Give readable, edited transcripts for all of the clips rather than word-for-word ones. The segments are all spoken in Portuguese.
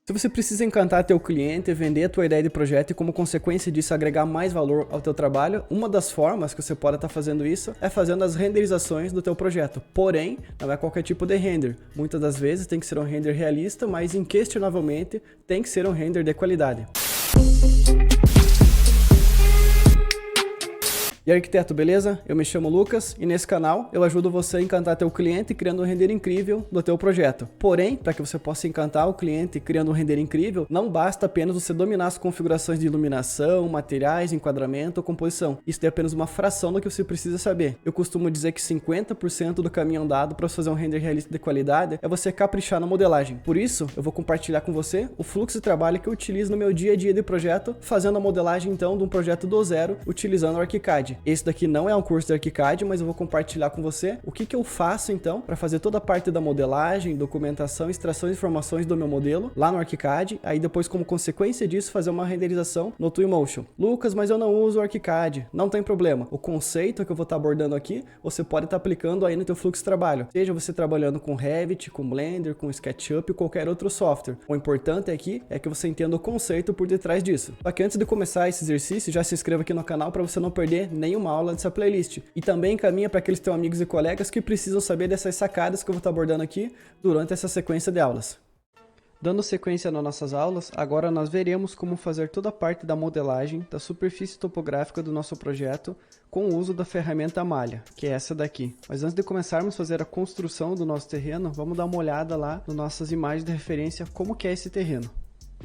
Se você precisa encantar teu cliente, vender a tua ideia de projeto e como consequência disso agregar mais valor ao teu trabalho, uma das formas que você pode estar fazendo isso é fazendo as renderizações do teu projeto. Porém, não é qualquer tipo de render. Muitas das vezes tem que ser um render realista, mas inquestionavelmente tem que ser um render de qualidade. E aí, arquiteto, beleza? Eu me chamo Lucas e nesse canal eu ajudo você a encantar teu cliente criando um render incrível do teu projeto. Porém, para que você possa encantar o cliente criando um render incrível, não basta apenas você dominar as configurações de iluminação, materiais, enquadramento ou composição. Isso é apenas uma fração do que você precisa saber. Eu costumo dizer que 50% do caminho andado para fazer um render realista de qualidade é você caprichar na modelagem. Por isso, eu vou compartilhar com você o fluxo de trabalho que eu utilizo no meu dia a dia de projeto, fazendo a modelagem então de um projeto do zero, utilizando o ArchiCAD. Esse daqui não é um curso de ArchiCAD, mas eu vou compartilhar com você o que eu faço então para fazer toda a parte da modelagem, documentação, extração de informações do meu modelo lá no ArchiCAD, aí depois como consequência disso fazer uma renderização no Twinmotion. Lucas, mas eu não uso o ArchiCAD. Não tem problema. O conceito que eu vou estar abordando aqui, você pode estar aplicando aí no teu fluxo de trabalho. Seja você trabalhando com Revit, com Blender, com SketchUp ou qualquer outro software. O importante aqui é que você entenda o conceito por detrás disso. Só que antes de começar esse exercício, já se inscreva aqui no canal para você não perder nenhuma aula dessa playlist. E também encaminha para aqueles teus amigos e colegas que precisam saber dessas sacadas que eu vou estar abordando aqui durante essa sequência de aulas. Dando sequência nas nossas aulas, agora nós veremos como fazer toda a parte da modelagem da superfície topográfica do nosso projeto com o uso da ferramenta malha, que é essa daqui. Mas antes de começarmos a fazer a construção do nosso terreno, vamos dar uma olhada lá nas nossas imagens de referência, como que é esse terreno.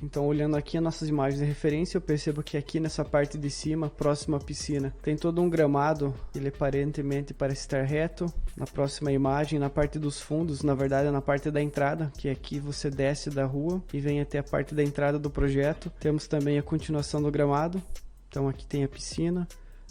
Então, olhando aqui as nossas imagens de referência, eu percebo que aqui nessa parte de cima, próximo à piscina, tem todo um gramado, ele aparentemente parece estar reto. Na próxima imagem, na parte dos fundos, na verdade é na parte da entrada, que aqui você desce da rua e vem até a parte da entrada do projeto. Temos também a continuação do gramado, então aqui tem a piscina.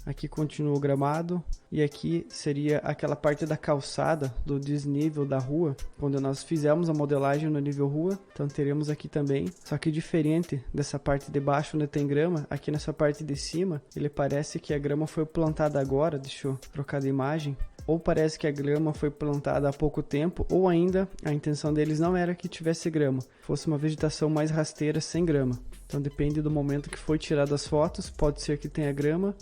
Aqui continua o gramado e aqui seria aquela parte da calçada do desnível da rua, quando nós fizemos a modelagem no nível rua, então teremos aqui também, só que diferente dessa parte de baixo onde tem grama, aqui nessa parte de cima, ele parece que a grama foi plantada agora, deixa eu trocar de imagem, ou parece que a grama foi plantada há pouco tempo, ou ainda a intenção deles não era que tivesse grama, fosse uma vegetação mais rasteira sem grama, então depende do momento que foi tirada as fotos, pode ser que tenha grama,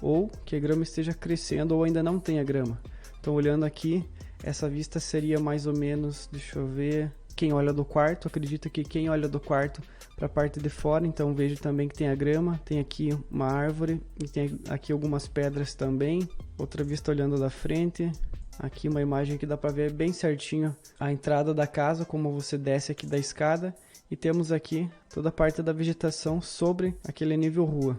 ou que a grama esteja crescendo ou ainda não tenha grama. Então olhando aqui, essa vista seria mais ou menos, deixa eu ver, quem olha do quarto, acredito que quem olha do quarto para a parte de fora, então vejo também que tem a grama, tem aqui uma árvore e tem aqui algumas pedras também. Outra vista olhando da frente, aqui uma imagem que dá para ver bem certinho a entrada da casa, como você desce aqui da escada, e temos aqui toda a parte da vegetação sobre aquele nível rua.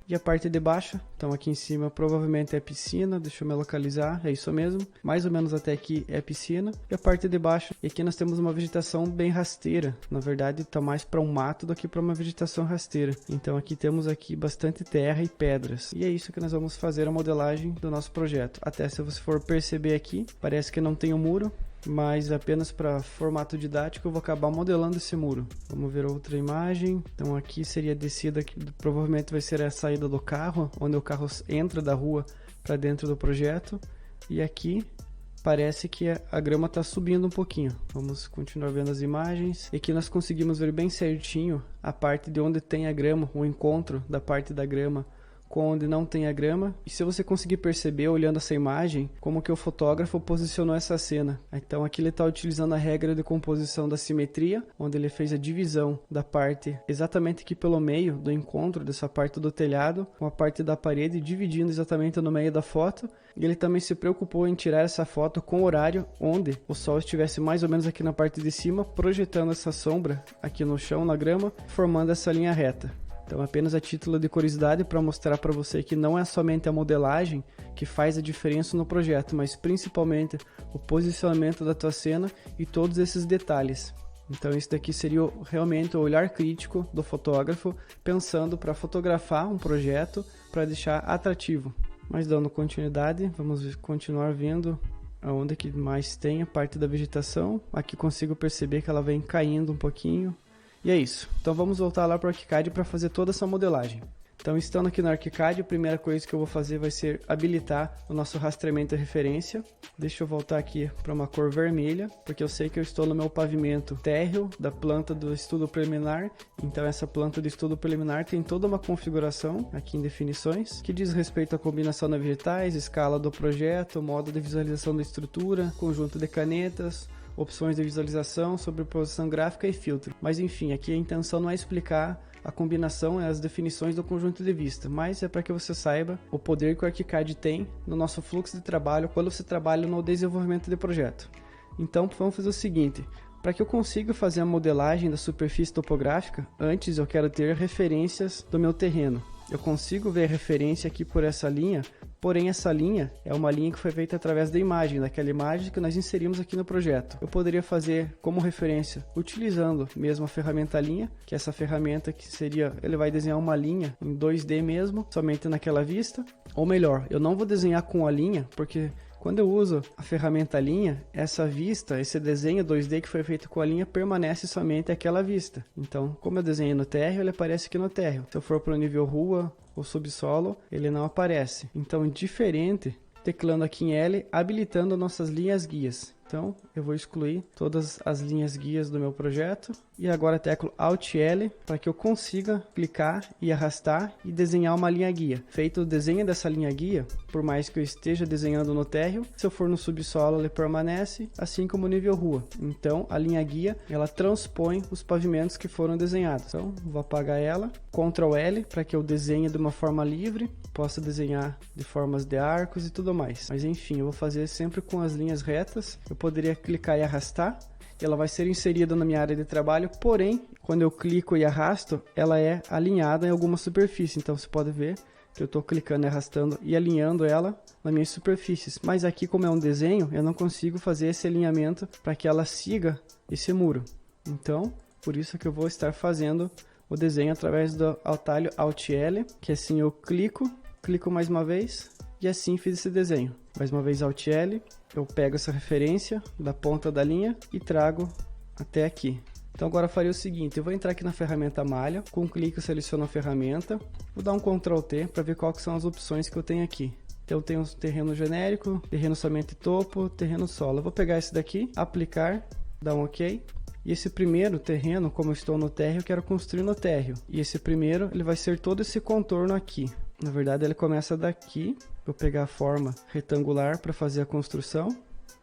E a parte de baixo, então aqui em cima provavelmente é piscina, deixa eu me localizar, é isso mesmo, mais ou menos até aqui é piscina, e a parte de baixo, e aqui nós temos uma vegetação bem rasteira, na verdade está mais para um mato do que para uma vegetação rasteira, então aqui temos aqui bastante terra e pedras, e é isso que nós vamos fazer a modelagem do nosso projeto. Até se você for perceber aqui, parece que não tem um muro, mas apenas para formato didático eu vou acabar modelando esse muro. Vamos ver outra imagem. Então aqui seria a descida, que provavelmente vai ser a saída do carro, onde o carro entra da rua para dentro do projeto. E aqui parece que a grama está subindo um pouquinho. Vamos continuar vendo as imagens. E aqui nós conseguimos ver bem certinho a parte de onde tem a grama, o encontro da parte da grama com onde não tem a grama, e se você conseguir perceber olhando essa imagem, como que o fotógrafo posicionou essa cena. Então aqui ele está utilizando a regra de composição da simetria, onde ele fez a divisão da parte exatamente aqui pelo meio do encontro dessa parte do telhado, com a parte da parede, dividindo exatamente no meio da foto, e ele também se preocupou em tirar essa foto com o horário onde o sol estivesse mais ou menos aqui na parte de cima, projetando essa sombra aqui no chão, na grama, formando essa linha reta. Então apenas a título de curiosidade para mostrar para você que não é somente a modelagem que faz a diferença no projeto, mas principalmente o posicionamento da tua cena e todos esses detalhes. Então isso daqui seria realmente o olhar crítico do fotógrafo pensando para fotografar um projeto para deixar atrativo. Mas dando continuidade, vamos continuar vendo aonde que mais tem a parte da vegetação. Aqui consigo perceber que ela vem caindo um pouquinho. E é isso. Então vamos voltar lá para o ArchiCAD para fazer toda essa modelagem. Então, estando aqui no ArchiCAD, a primeira coisa que eu vou fazer vai ser habilitar o nosso rastreamento de referência. Deixa eu voltar aqui para uma cor vermelha, porque eu sei que eu estou no meu pavimento térreo da planta do estudo preliminar. Então, essa planta do estudo preliminar tem toda uma configuração aqui em definições, que diz respeito à combinação de vegetais, escala do projeto, modo de visualização da estrutura, conjunto de canetas, opções de visualização, sobreposição gráfica e filtro. Mas enfim, aqui a intenção não é explicar a combinação e as definições do conjunto de vista, mas é para que você saiba o poder que o ArchiCAD tem no nosso fluxo de trabalho quando você trabalha no desenvolvimento de projeto. Então vamos fazer o seguinte: para que eu consiga fazer a modelagem da superfície topográfica, antes eu quero ter referências do meu terreno. Eu consigo ver a referência aqui por essa linha, porém essa linha é uma linha que foi feita através da imagem, daquela imagem que nós inserimos aqui no projeto. Eu poderia fazer como referência, utilizando mesmo a ferramenta linha, que é essa ferramenta que seria, ele vai desenhar uma linha em 2D mesmo, somente naquela vista. Ou melhor, eu não vou desenhar com a linha, porque quando eu uso a ferramenta linha, essa vista, esse desenho 2D que foi feito com a linha, permanece somente aquela vista. Então, como eu desenhei no térreo, ele aparece aqui no térreo. Se eu for para o nível rua ou subsolo, ele não aparece. Então, diferente, teclando aqui em L, habilitando nossas linhas guias. Então, eu vou excluir todas as linhas guias do meu projeto. E agora teclo Alt L para que eu consiga clicar e arrastar e desenhar uma linha guia. Feito o desenho dessa linha guia, por mais que eu esteja desenhando no térreo, se eu for no subsolo ele permanece, assim como o nível rua. Então, a linha guia, ela transpõe os pavimentos que foram desenhados. Então, vou apagar ela. Ctrl L para que eu desenhe de uma forma livre, possa desenhar de formas de arcos e tudo mais. Mas enfim, eu vou fazer sempre com as linhas retas. Eu poderia clicar e arrastar, ela vai ser inserida na minha área de trabalho, porém, quando eu clico e arrasto, ela é alinhada em alguma superfície. Então você pode ver que eu estou clicando e arrastando e alinhando ela nas minhas superfícies. Mas aqui, como é um desenho, eu não consigo fazer esse alinhamento para que ela siga esse muro. Então, por isso que eu vou estar fazendo o desenho através do atalho Alt L, que assim eu clico mais uma vez e assim fiz esse desenho. Mais uma vez Alt L, eu pego essa referência da ponta da linha e trago até aqui. Então agora eu farei o seguinte: eu vou entrar aqui na ferramenta malha, com um clique eu seleciono a ferramenta, vou dar um Ctrl T para ver quais são as opções que eu tenho aqui. Então eu tenho terreno genérico, terreno somente topo, terreno solo. Eu vou pegar esse daqui, aplicar, dar um OK. E esse primeiro terreno, como eu estou no térreo, eu quero construir no térreo. E esse primeiro, ele vai ser todo esse contorno aqui. Na verdade, ele começa daqui. Vou pegar a forma retangular para fazer a construção.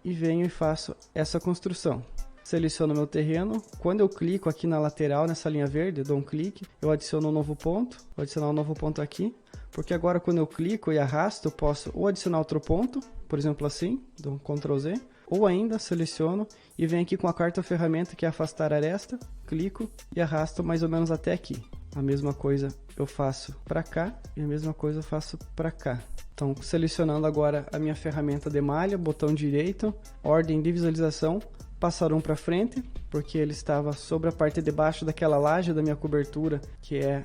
E venho e faço essa construção. Seleciono meu terreno. Quando eu clico aqui na lateral, nessa linha verde, eu dou um clique. Eu adiciono um novo ponto. Vou adicionar um novo ponto aqui. Porque agora, quando eu clico e arrasto, eu posso ou adicionar outro ponto. Por exemplo, assim. Dou um Ctrl Z. Ou ainda seleciono e venho aqui com a quarta ferramenta, que é afastar aresta, clico e arrasto mais ou menos até aqui. A mesma coisa eu faço para cá e a mesma coisa eu faço para cá. Então, selecionando agora a minha ferramenta de malha, botão direito, ordem de visualização, passar um para frente, porque ele estava sobre a parte de baixo daquela laje da minha cobertura, que é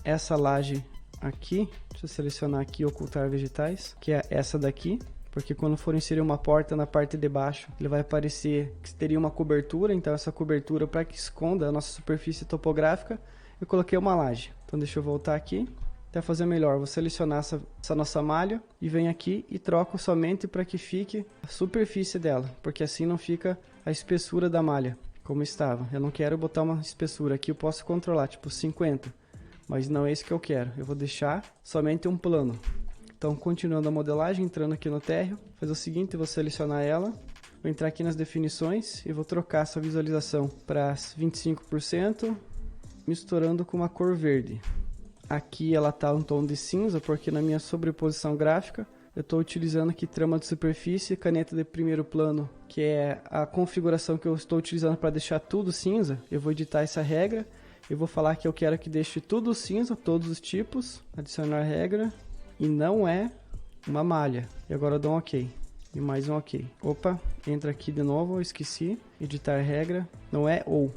essa laje aqui. Deixa eu selecionar aqui, ocultar vegetais, que é essa daqui. Porque quando for inserir uma porta na parte de baixo, ele vai aparecer que teria uma cobertura. Então essa cobertura, para que esconda a nossa superfície topográfica, eu coloquei uma laje. Então deixa eu voltar aqui, até fazer melhor. Vou selecionar essa nossa malha e venho aqui e troco somente para que fique a superfície dela. Porque assim não fica a espessura da malha, como estava. Eu não quero botar uma espessura aqui, eu posso controlar, tipo 50. Mas não é isso que eu quero. Eu vou deixar somente um plano. Então, continuando a modelagem, entrando aqui no térreo, fazer o seguinte: eu vou selecionar ela, vou entrar aqui nas definições e vou trocar essa visualização para 25%, misturando com uma cor verde. Aqui ela está um tom de cinza, porque na minha sobreposição gráfica eu estou utilizando aqui trama de superfície, caneta de primeiro plano, que é a configuração que eu estou utilizando para deixar tudo cinza. Eu vou editar essa regra, eu vou falar que eu quero que deixe tudo cinza, todos os tipos, adicionar regra. E não é uma malha. E agora eu dou um OK. E mais um OK. Opa, entra aqui de novo, eu esqueci. Editar regra. Não é ou,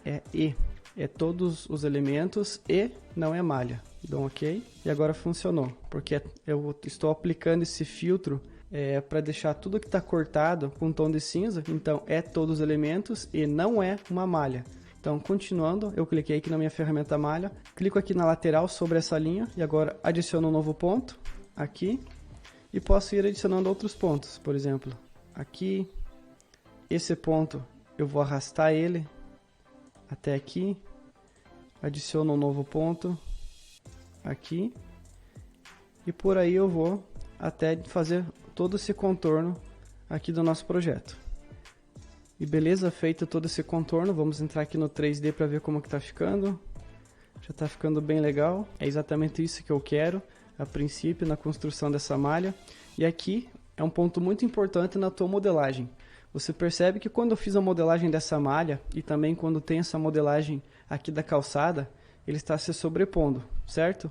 é e. É todos os elementos e não é malha. Dou um OK. E agora funcionou. Porque eu estou aplicando esse filtro para deixar tudo que está cortado com tom de cinza. Então é todos os elementos e não é uma malha. Então, continuando, eu cliquei aqui na minha ferramenta malha, clico aqui na lateral sobre essa linha e agora adiciono um novo ponto aqui e posso ir adicionando outros pontos, por exemplo, aqui, esse ponto eu vou arrastar ele até aqui, adiciono um novo ponto aqui e por aí eu vou até fazer todo esse contorno aqui do nosso projeto. E beleza, feito todo esse contorno, vamos entrar aqui no 3D para ver como que tá ficando. Já tá ficando bem legal, é exatamente isso que eu quero, a princípio, na construção dessa malha. E aqui é um ponto muito importante na tua modelagem. Você percebe que quando eu fiz a modelagem dessa malha, e também quando tem essa modelagem aqui da calçada, ele está se sobrepondo, certo?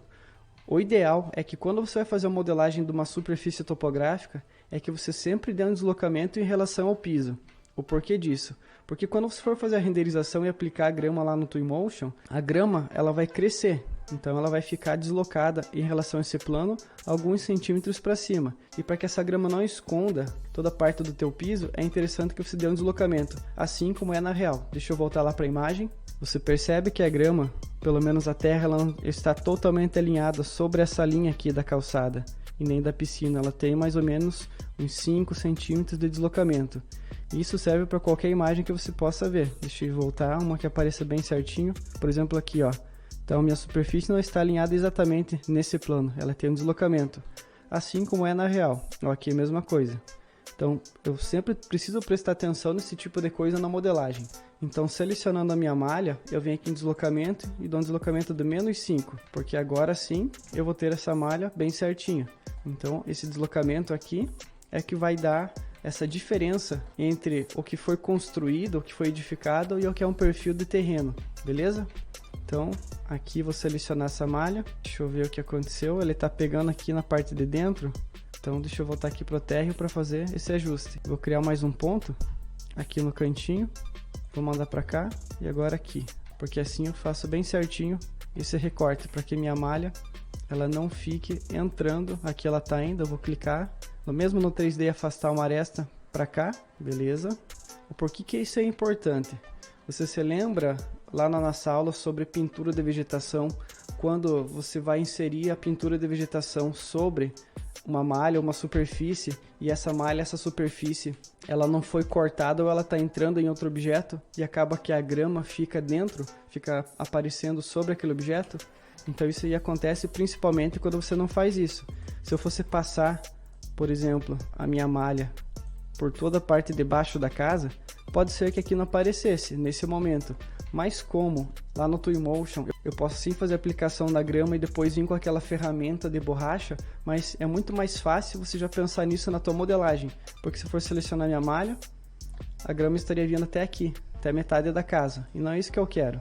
O ideal é que quando você vai fazer a modelagem de uma superfície topográfica, é que você sempre dê um deslocamento em relação ao piso. O porquê disso? Porque quando você for fazer a renderização e aplicar a grama lá no Twinmotion, a grama ela vai crescer, então ela vai ficar deslocada em relação a esse plano alguns centímetros para cima. E para que essa grama não esconda toda a parte do teu piso, é interessante que você dê um deslocamento, assim como é na real. Deixa eu voltar lá para a imagem. Você percebe que a grama, pelo menos a terra, ela está totalmente alinhada sobre essa linha aqui da calçada e nem da piscina. Ela tem mais ou menos uns 5 centímetros de deslocamento. Isso serve para qualquer imagem que você possa ver. Deixa eu voltar, uma que apareça bem certinho. Por exemplo aqui, ó. Então minha superfície não está alinhada exatamente nesse plano. Ela tem um deslocamento. Assim como é na real. Ó, aqui é a mesma coisa. Então eu sempre preciso prestar atenção nesse tipo de coisa na modelagem. Então selecionando a minha malha, eu venho aqui em deslocamento e dou um deslocamento de menos 5. Porque agora sim eu vou ter essa malha bem certinha. Então esse deslocamento aqui é que vai dar essa diferença entre o que foi construído, o que foi edificado e o que é um perfil de terreno, beleza? Então, aqui vou selecionar essa malha, deixa eu ver o que aconteceu, ele está pegando aqui na parte de dentro, então deixa eu voltar aqui para o térreo para fazer esse ajuste. Vou criar mais um ponto aqui no cantinho, vou mandar para cá e agora aqui, porque assim eu faço bem certinho esse recorte para que minha malha ela não fique entrando, aqui ela está ainda, eu vou clicar, mesmo no 3D afastar uma aresta para cá, beleza? Por que isso é importante? Você se lembra lá na nossa aula sobre pintura de vegetação, quando você vai inserir a pintura de vegetação sobre uma malha, uma superfície, e essa malha, essa superfície, ela não foi cortada ou ela está entrando em outro objeto e acaba que a grama fica dentro, fica aparecendo sobre aquele objeto? Então isso aí acontece principalmente quando você não faz isso. Se eu fosse passar, por exemplo, a minha malha por toda a parte de baixo da casa, pode ser que aqui não aparecesse nesse momento. Mas como lá no Twinmotion eu posso sim fazer a aplicação da grama e depois vir com aquela ferramenta de borracha, mas é muito mais fácil você já pensar nisso na tua modelagem. Porque se for selecionar minha malha, a grama estaria vindo até aqui, até metade da casa. E não é isso que eu quero.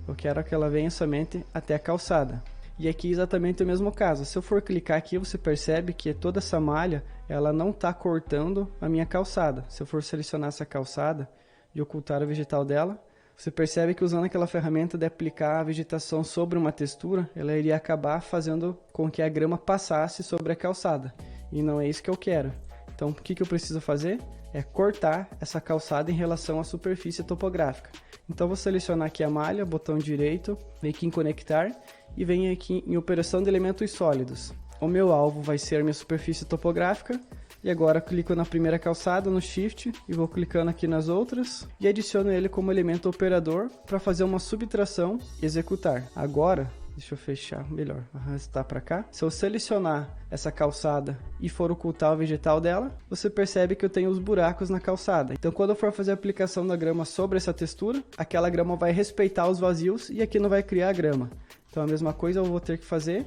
Eu quero que ela venha somente até a calçada. E aqui exatamente o mesmo caso. Se eu for clicar aqui, você percebe que toda essa malha, ela não está cortando a minha calçada. Se eu for selecionar essa calçada e ocultar o vegetal dela, você percebe que usando aquela ferramenta de aplicar a vegetação sobre uma textura, ela iria acabar fazendo com que a grama passasse sobre a calçada. E não é isso que eu quero. Então o que eu preciso fazer? É cortar essa calçada em relação à superfície topográfica. Então vou selecionar aqui a malha, botão direito, venho aqui em conectar e venho aqui em operação de elementos sólidos. O meu alvo vai ser a minha superfície topográfica e agora clico na primeira calçada no Shift e vou clicando aqui nas outras e adiciono ele como elemento operador para fazer uma subtração e executar. Agora, deixa eu fechar melhor, arrastar para cá. Se eu selecionar essa calçada e for ocultar o vegetal dela, você percebe que eu tenho os buracos na calçada. Então quando eu for fazer a aplicação da grama sobre essa textura, aquela grama vai respeitar os vazios e aqui não vai criar grama. Então a mesma coisa eu vou ter que fazer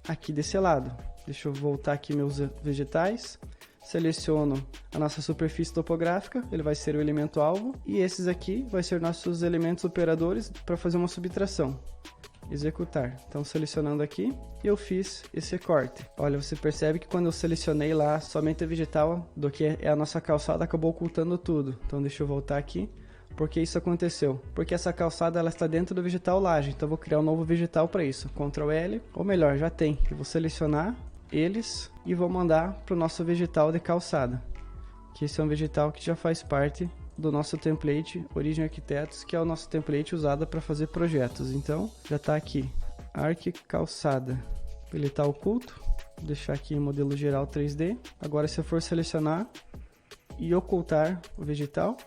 aqui desse lado. Deixa eu voltar aqui meus vegetais. Seleciono a nossa superfície topográfica, ele vai ser o elemento alvo. E esses aqui vai ser nossos elementos operadores para fazer uma subtração. Executar. Então selecionando aqui, eu fiz esse corte. Olha, você percebe que quando eu selecionei lá somente a vegetal do que é a nossa calçada, acabou ocultando tudo. Então deixa eu voltar aqui. Por que isso aconteceu? Porque essa calçada ela está dentro do vegetal laje, então eu vou criar um novo vegetal para isso. Ctrl L, ou melhor, já tem. Eu vou selecionar eles e vou mandar para o nosso vegetal de calçada. Que esse é um vegetal que já faz parte do nosso template Origem Arquitetos, que é o nosso template usado para fazer projetos. Então, já está aqui, Arc Calçada. Ele está oculto, vou deixar aqui em modelo geral 3D. Agora, se eu for selecionar e ocultar o vegetal,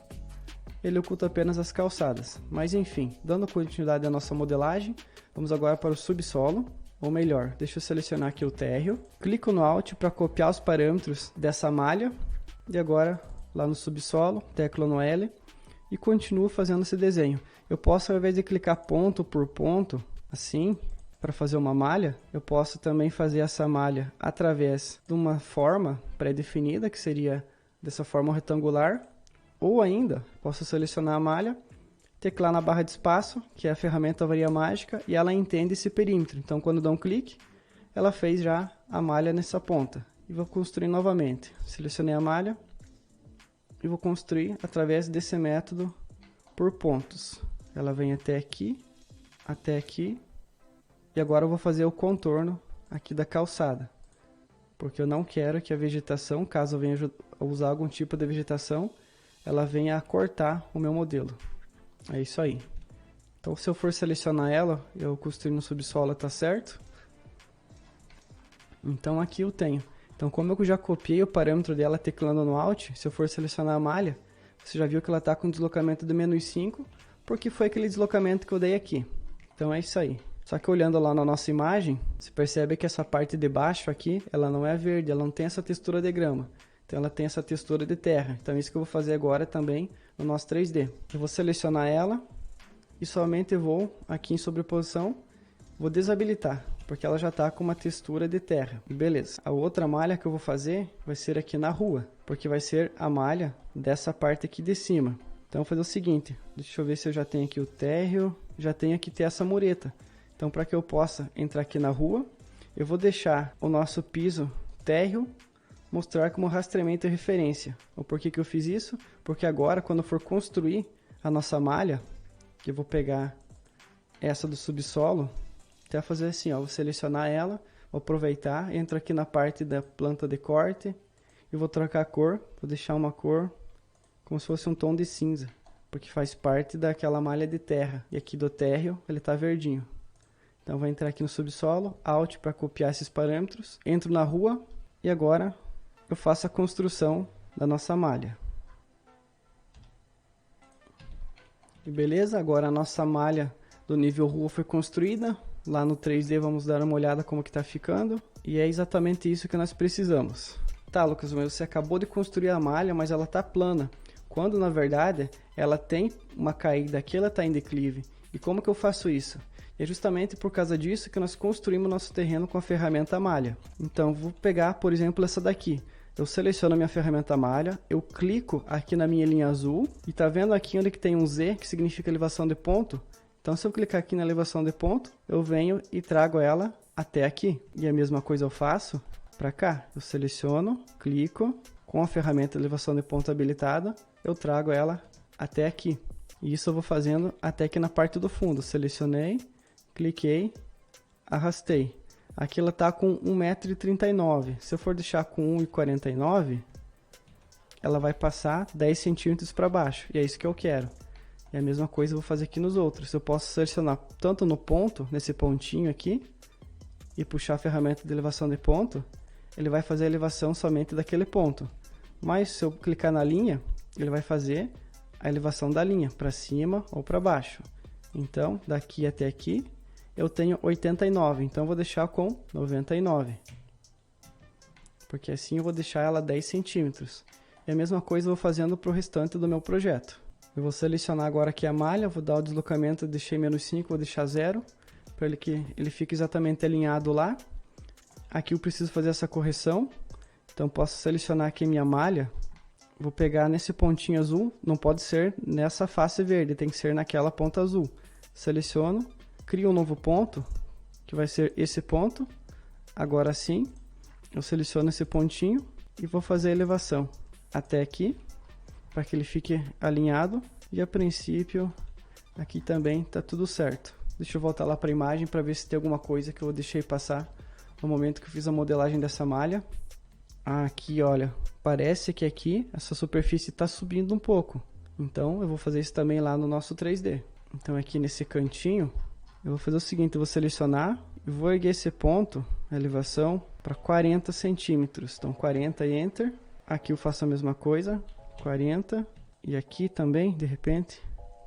ele oculta apenas as calçadas. Mas enfim, dando continuidade à nossa modelagem, vamos agora para o subsolo. Ou melhor, deixa eu selecionar aqui o térreo, clico no Alt para copiar os parâmetros dessa malha, e agora lá no subsolo, teclo no L, e continuo fazendo esse desenho. Eu posso, ao invés de clicar ponto por ponto, assim, para fazer uma malha, eu posso também fazer essa malha através de uma forma pré-definida, que seria dessa forma retangular, ou ainda, posso selecionar a malha, teclar na barra de espaço, que é a ferramenta varia mágica, e ela entende esse perímetro. Então, quando dá um clique, ela fez já a malha nessa ponta. E vou construir novamente. Selecionei a malha e vou construir através desse método por pontos. Ela vem até aqui, e agora eu vou fazer o contorno aqui da calçada. Porque eu não quero que a vegetação, caso eu venha usar algum tipo de vegetação, ela venha a cortar o meu modelo. É isso aí. Então, se eu for selecionar ela, eu construir no subsolo, tá certo? Então, aqui eu tenho. Então, como eu já copiei o parâmetro dela teclando no Alt, se eu for selecionar a malha, você já viu que ela está com deslocamento de -5, porque foi aquele deslocamento que eu dei aqui. Então, é isso aí. Só que olhando lá na nossa imagem, você percebe que essa parte de baixo aqui, ela não é verde, ela não tem essa textura de grama. Então, ela tem essa textura de terra. Então, isso que eu vou fazer agora também no nosso 3D. Eu vou selecionar ela e somente vou aqui em sobreposição, vou desabilitar, porque ela já está com uma textura de terra. E beleza. A outra malha que eu vou fazer vai ser aqui na rua, porque vai ser a malha dessa parte aqui de cima. Então, eu vou fazer o seguinte, deixa eu ver se eu já tenho aqui o térreo, já tenho aqui essa mureta. Então, para que eu possa entrar aqui na rua, eu vou deixar o nosso piso térreo mostrar como rastreamento e referência. O porquê que eu fiz isso? Porque agora, quando eu for construir a nossa malha, que eu vou pegar essa do subsolo, até fazer assim, ó, vou selecionar ela, vou aproveitar, entro aqui na parte da planta de corte e vou trocar a cor, vou deixar uma cor como se fosse um tom de cinza, porque faz parte daquela malha de terra. E aqui do térreo, ele está verdinho. Então, vou entrar aqui no subsolo, Alt para copiar esses parâmetros, entro na rua e agora eu faço a construção da nossa malha. E beleza, agora a nossa malha do nível rua foi construída. Lá no 3D vamos dar uma olhada como que está ficando. E é exatamente isso que nós precisamos. Tá, Lucas, mas você acabou de construir a malha, mas ela está plana. Quando na verdade ela tem uma caída aqui, ela está em declive. E como que eu faço isso? É justamente por causa disso que nós construímos nosso terreno com a ferramenta malha. Então, vou pegar, por exemplo, essa daqui. Eu seleciono a minha ferramenta malha, eu clico aqui na minha linha azul, e tá vendo aqui onde que tem um Z, que significa elevação de ponto? Então, se eu clicar aqui na elevação de ponto, eu venho e trago ela até aqui. E a mesma coisa eu faço para cá. Eu seleciono, clico, com a ferramenta elevação de ponto habilitada, eu trago ela até aqui. E isso eu vou fazendo até aqui na parte do fundo. Selecionei, cliquei, arrastei. Aqui ela está com 1,39 m. Se eu for deixar com 1,49 m, ela vai passar 10 centímetros para baixo. E é isso que eu quero. E a mesma coisa eu vou fazer aqui nos outros. Eu posso selecionar tanto no ponto, nesse pontinho aqui, e puxar a ferramenta de elevação de ponto, ele vai fazer a elevação somente daquele ponto. Mas se eu clicar na linha, ele vai fazer a elevação da linha, para cima ou para baixo. Então, daqui até aqui, eu tenho 89, então eu vou deixar com 99. Porque assim eu vou deixar ela 10 centímetros. E a mesma coisa eu vou fazendo para o restante do meu projeto. Eu vou selecionar agora aqui a malha, vou dar o deslocamento, deixei -5, vou deixar 0, para que ele fique exatamente alinhado lá. Aqui eu preciso fazer essa correção, então posso selecionar aqui minha malha, vou pegar nesse pontinho azul, não pode ser nessa face verde, tem que ser naquela ponta azul. Seleciono, crio um novo ponto, que vai ser esse ponto. Agora sim, eu seleciono esse pontinho e vou fazer a elevação até aqui, para que ele fique alinhado. E a princípio, aqui também está tudo certo. Deixa eu voltar lá para a imagem para ver se tem alguma coisa que eu deixei passar no momento que eu fiz a modelagem dessa malha. Aqui, olha, parece que aqui essa superfície está subindo um pouco. Então eu vou fazer isso também lá no nosso 3D. Então aqui nesse cantinho, eu vou fazer o seguinte, eu vou selecionar e vou erguer esse ponto, a elevação, para 40 centímetros. Então 40 e Enter. Aqui eu faço a mesma coisa, 40. E aqui também, de repente,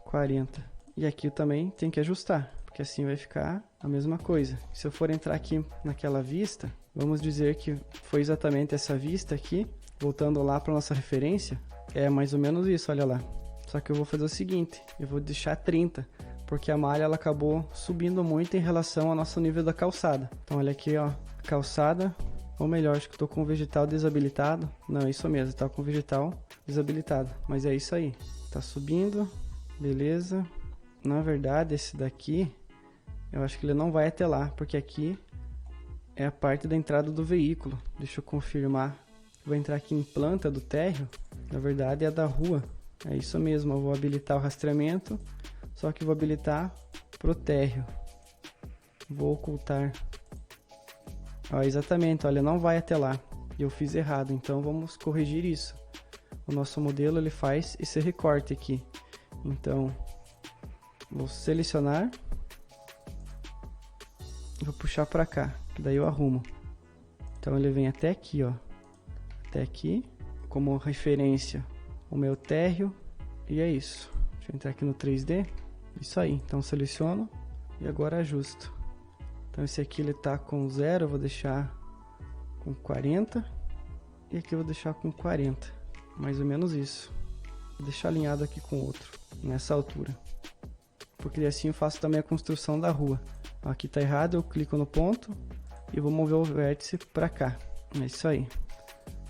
40. E aqui eu também tenho que ajustar, porque assim vai ficar a mesma coisa. Se eu for entrar aqui naquela vista, vamos dizer que foi exatamente essa vista aqui, voltando lá para nossa referência, é mais ou menos isso, olha lá. Só que eu vou fazer o seguinte, eu vou deixar 30, porque a malha ela acabou subindo muito em relação ao nosso nível da calçada. Então olha aqui, ó, calçada, ou melhor, acho que estou com o vegetal desabilitado. Não, é isso mesmo, está com o vegetal desabilitado, mas é isso aí. Tá subindo, beleza. Na verdade, esse daqui, eu acho que ele não vai até lá, porque aqui é a parte da entrada do veículo. Deixa eu confirmar. Vou entrar aqui em planta do térreo, na verdade é a da rua. É isso mesmo, eu vou habilitar o rastreamento, só que vou habilitar pro térreo. Vou ocultar. Ó, exatamente, olha, não vai até lá. Eu fiz errado, então vamos corrigir isso. O nosso modelo ele faz esse recorte aqui. Então, vou selecionar. Vou puxar para cá, que daí eu arrumo. Então ele vem até aqui, ó. Até aqui, como referência o meu térreo, e é isso. Deixa eu entrar aqui no 3D, isso aí, então seleciono e agora ajusto. Então esse aqui ele tá com 0, eu vou deixar com 40, e aqui eu vou deixar com 40, mais ou menos isso. Vou deixar alinhado aqui com o outro, nessa altura, porque assim eu faço também a construção da rua. Aqui tá errado, eu clico no ponto e vou mover o vértice para cá, é isso aí.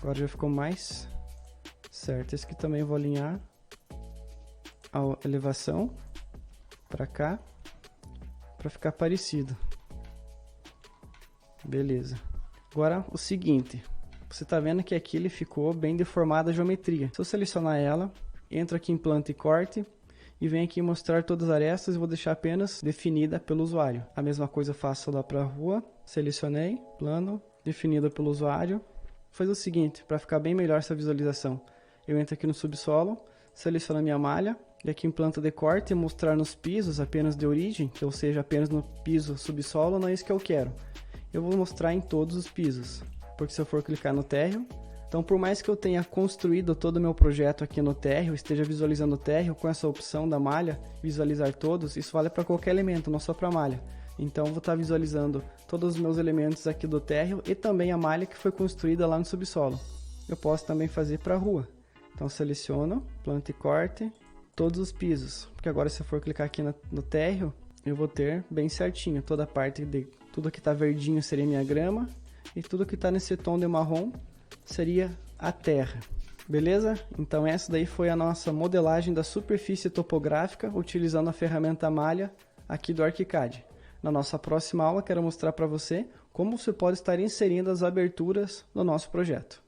Agora já ficou mais certo. Esse aqui também eu vou alinhar a elevação para cá, para ficar parecido. Beleza. Agora o seguinte, você está vendo que aqui ele ficou bem deformada a geometria. Se eu selecionar ela, entro aqui em planta e corte, e venho aqui mostrar todas as arestas e vou deixar apenas definida pelo usuário. A mesma coisa eu faço lá para a rua, selecionei, plano, definida pelo usuário. Vou fazer o seguinte, para ficar bem melhor essa visualização. Eu entro aqui no subsolo, seleciono a minha malha, e aqui em planta de corte e mostrar nos pisos apenas de origem, ou seja, apenas no piso subsolo, não é isso que eu quero. Eu vou mostrar em todos os pisos, porque se eu for clicar no térreo, então por mais que eu tenha construído todo o meu projeto aqui no térreo, esteja visualizando o térreo com essa opção da malha, visualizar todos, isso vale para qualquer elemento, não só para malha. Então vou estar visualizando todos os meus elementos aqui do térreo e também a malha que foi construída lá no subsolo. Eu posso também fazer para a rua. Então seleciono, planta e corte, todos os pisos, porque agora se eu for clicar aqui no térreo, eu vou ter bem certinho, toda a parte de tudo que está verdinho seria minha grama e tudo que está nesse tom de marrom seria a terra. Beleza? Então essa daí foi a nossa modelagem da superfície topográfica utilizando a ferramenta malha aqui do ArchiCAD. Na nossa próxima aula quero mostrar para você como você pode estar inserindo as aberturas no nosso projeto.